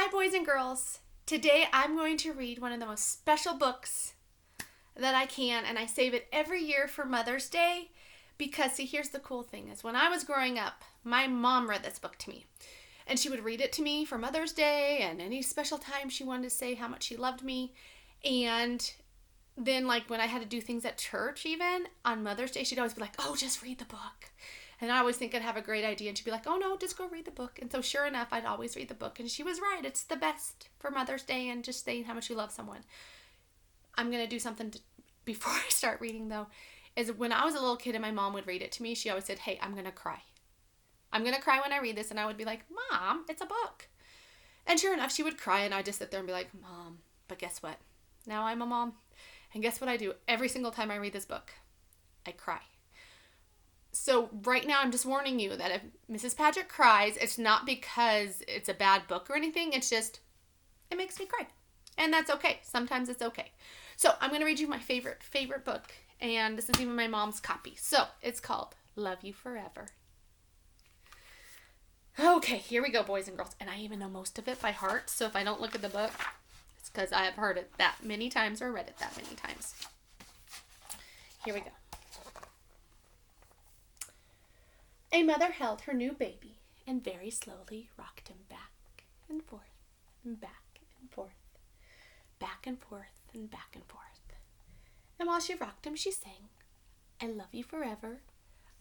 Hi, boys and girls. Today I'm going to read one of the most special books that I can, and I save it every year for Mother's Day because, see, here's the cool thing is when I was growing up, my mom read this book to me, and she would read it to me for Mother's Day and any special time she wanted to say how much she loved me. And then, like, when I had to do things at church, even on Mother's Day, she'd always be like, oh, just read the book. And I always think I'd have a great idea, and she'd be like, oh, no, just go read the book. And so sure enough, I'd always read the book, and she was right. It's the best for Mother's Day and just saying how much you love someone. I'm going to do something before I start reading, though, is when I was a little kid and my mom would read it to me, she always said, hey, I'm going to cry. I'm going to cry when I read this. And I would be like, Mom, it's a book. And sure enough, she would cry, and I'd just sit there and be like, Mom, but guess what? Now I'm a mom. And guess what I do every single time I read this book? I cry. So right now I'm just warning you that if Mrs. Padgett cries, it's not because it's a bad book or anything. It's just, it makes me cry. And that's okay. Sometimes it's okay. So I'm going to read you my favorite book. And this is even my mom's copy. So it's called Love You Forever. Okay, here we go, boys and girls. And I even know most of it by heart. So if I don't look at the book, it's because I have heard it that many times or read it that many times. Here we go. A mother held her new baby and very slowly rocked him back and forth and back and forth, back and forth and back and forth. And while she rocked him, she sang, I love you forever,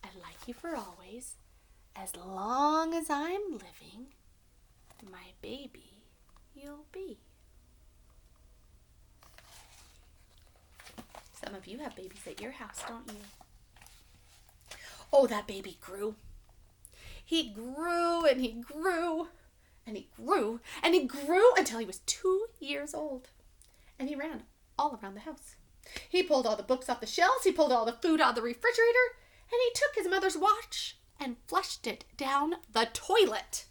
I like you for always, as long as I'm living, my baby you'll be. Some of you have babies at your house, don't you? Oh, that baby grew. He grew and he grew and he grew and he grew until he was 2 years old. And he ran all around the house. He pulled all the books off the shelves. He pulled all the food out of the refrigerator. And he took his mother's watch and flushed it down the toilet.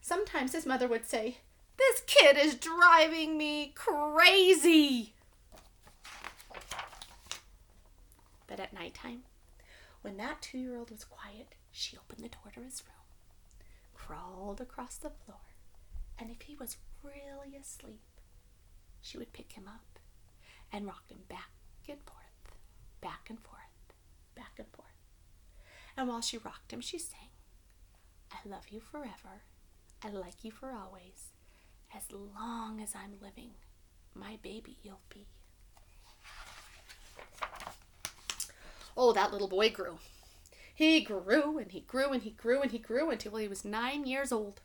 Sometimes his mother would say, this kid is driving me crazy. But at nighttime, when that 2-year-old was quiet, she opened the door to his room, crawled across the floor, and if he was really asleep, she would pick him up and rock him back and forth, back and forth, back and forth. And while she rocked him, she sang, I love you forever, I like you for always, as long as I'm living, my baby you'll be. Oh, that little boy grew. He grew and he grew and he grew and he grew until he was 9 years old.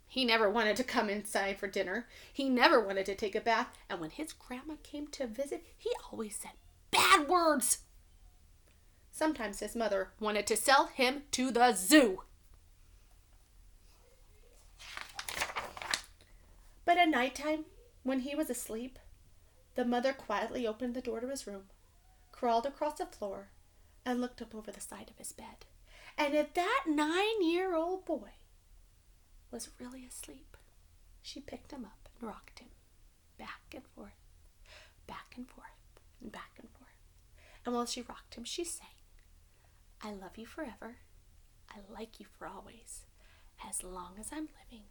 He never wanted to come inside for dinner. He never wanted to take a bath. And when his grandma came to visit, he always said bad words. Sometimes his mother wanted to sell him to the zoo. But at nighttime, when he was asleep, the mother quietly opened the door to his room, crawled across the floor, and looked up over the side of his bed. And if that 9-year-old boy was really asleep, she picked him up and rocked him back and forth, back and forth, and back and forth. And while she rocked him, she sang, I love you forever, I like you for always, as long as I'm living,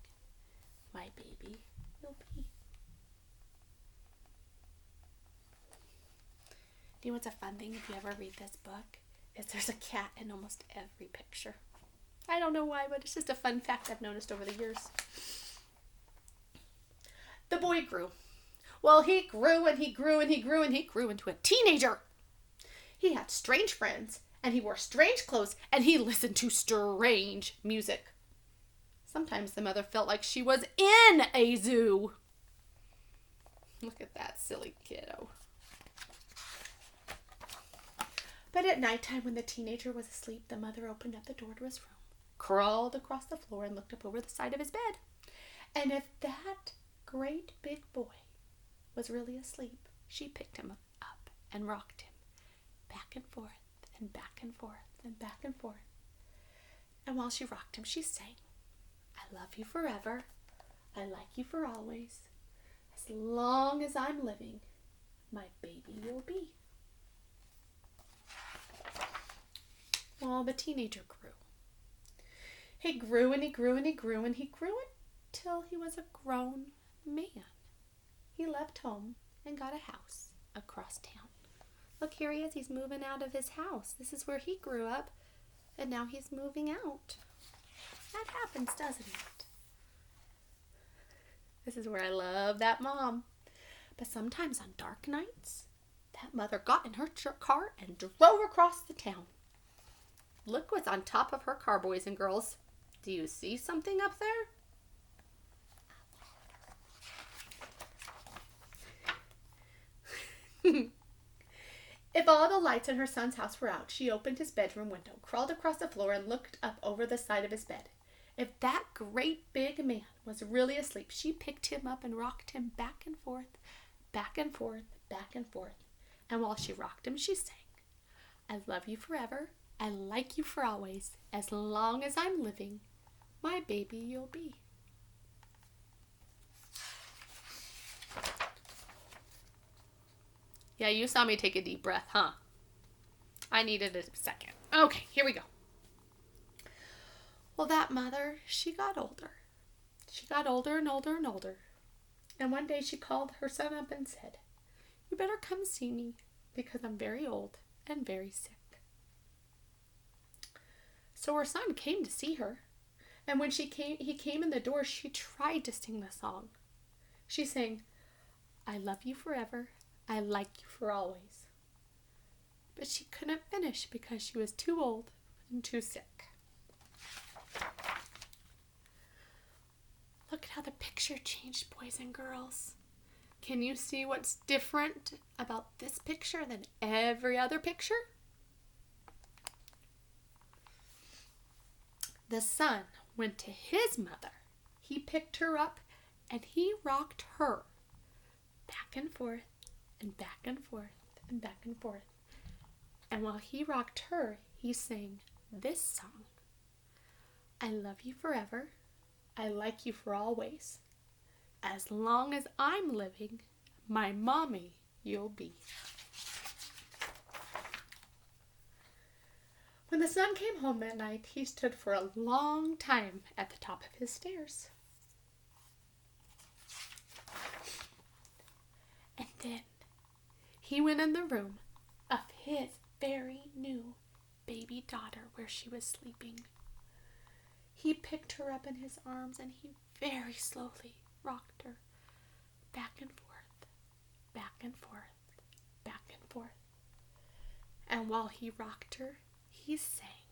my baby you'll be. You know what's a fun thing if you ever read this book? Is there's a cat in almost every picture. I don't know why, but it's just a fun fact I've noticed over the years. The boy grew. Well, he grew and he grew and he grew and he grew into a teenager. He had strange friends and he wore strange clothes and he listened to strange music. Sometimes the mother felt like she was in a zoo. Look at that silly kiddo. But at nighttime, when the teenager was asleep, the mother opened up the door to his room, crawled across the floor, and looked up over the side of his bed. And if that great big boy was really asleep, she picked him up and rocked him back and forth and back and forth and back and forth. And while she rocked him, she sang, I love you forever, I like you for always, as long as I'm living, my baby you'll be. Well, the teenager grew. He grew and he grew and he grew and he grew until he was a grown man. He left home and got a house across town. Look, here he is. He's moving out of his house. This is where he grew up, and now he's moving out. That happens, doesn't it? This is where I love that mom. But sometimes on dark nights, that mother got in her car and drove across the town. Look what's on top of her car, boys and girls. Do you see something up there? If all the lights in her son's house were out, she opened his bedroom window, crawled across the floor, and looked up over the side of his bed. If that great big man was really asleep, she picked him up and rocked him back and forth, back and forth, back and forth. And while she rocked him, she sang, "I love you forever. I like you for always. As long as I'm living, my baby you'll be." Yeah, you saw me take a deep breath, huh? I needed a second. Okay, here we go. Well, that mother, she got older. She got older and older and older. And one day she called her son up and said, "You better come see me because I'm very old and very sick." So her son came to see her. And when he came in the door, she tried to sing the song. She sang, "I love you forever. I like you for always." But she couldn't finish because she was too old and too sick. Look at how the picture changed, boys and girls. Can you see what's different about this picture than every other picture? The son went to his mother. He picked her up and he rocked her back and forth and back and forth and back and forth. And while he rocked her, he sang this song. "I love you forever. I like you for always. As long as I'm living, my mommy you'll be." When the son came home that night, he stood for a long time at the top of his stairs. And then he went in the room of his very new baby daughter where she was sleeping. He picked her up in his arms and he very slowly rocked her back and forth, back and forth, back and forth. And while he rocked her, he sang,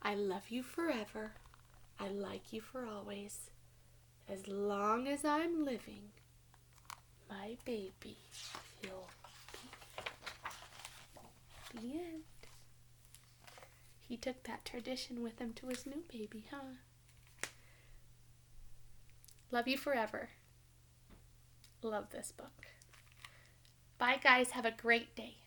"I love you forever. I like you for always. As long as I'm living, my baby you'll be." The end. He took that tradition with him to his new baby, huh? Love you forever. Love this book. Bye, guys. Have a great day.